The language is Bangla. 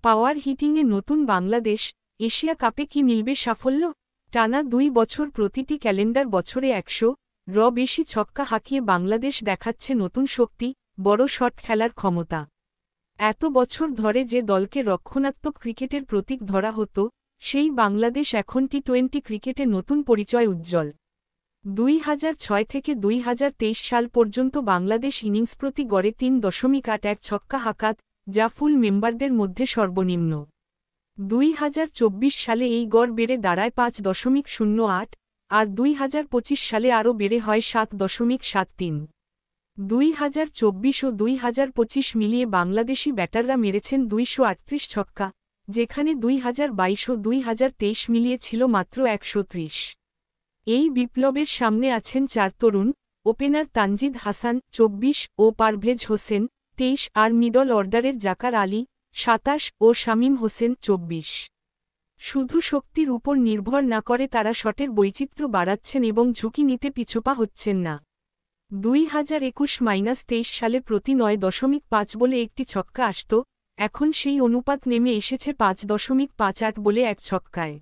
পাওয়ার হিটিংয়ে নতুন বাংলাদেশ, এশিয়া কাপে কি মিলবে সাফল্য? টানা 2 বছর প্রতিটি ক্যালেন্ডার বছরে 100 বেশি ছক্কা হাঁকিয়ে বাংলাদেশ দেখাচ্ছে নতুন শক্তি, বড় শট খেলার ক্ষমতা। এত বছর ধরে যে দলকে রক্ষণাত্মক ক্রিকেটের প্রতীক ধরা হতো, সেই বাংলাদেশ এখন টি-20 ক্রিকেটে নতুন পরিচয় উজ্জ্বল। 2006 থেকে 2023 সাল পর্যন্ত বাংলাদেশ ইনিংস প্রতি গড়ে 3.81 ছক্কা হাঁকাত, যা ফুল মেম্বারদের মধ্যে সর্বনিম্ন। 2024 সালে এই গড় বেড়ে দাঁড়ায় 5.08, আর 2025 সালে আরও বেড়ে হয় 7.73। 2024 ও 2025 মিলিয়ে বাংলাদেশি ব্যাটাররা মেরেছেন 238 ছক্কা, যেখানে 2022 ও 2023 মিলিয়ে ছিল মাত্র 130। এই বিপ্লবের সামনে আছেন 4 তরুণ ওপেনার তানজিদ হাসান 24 ও পারভেজ হোসেন 23, আর মিডল অর্ডারের জাকার আলী 27 ও শামীম হোসেন 24। শুধু শক্তির উপর নির্ভর না করে তারা শটের বৈচিত্র্য বাড়াচ্ছেন এবং ঝুঁকি নিতে পিছপা হচ্ছেন না। 2021-23 সালে প্রতি 9.5 বলে একটি ছক্কা আসত, এখন সেই অনুপাত নেমে এসেছে 5.58 বলে এক ছক্কায়।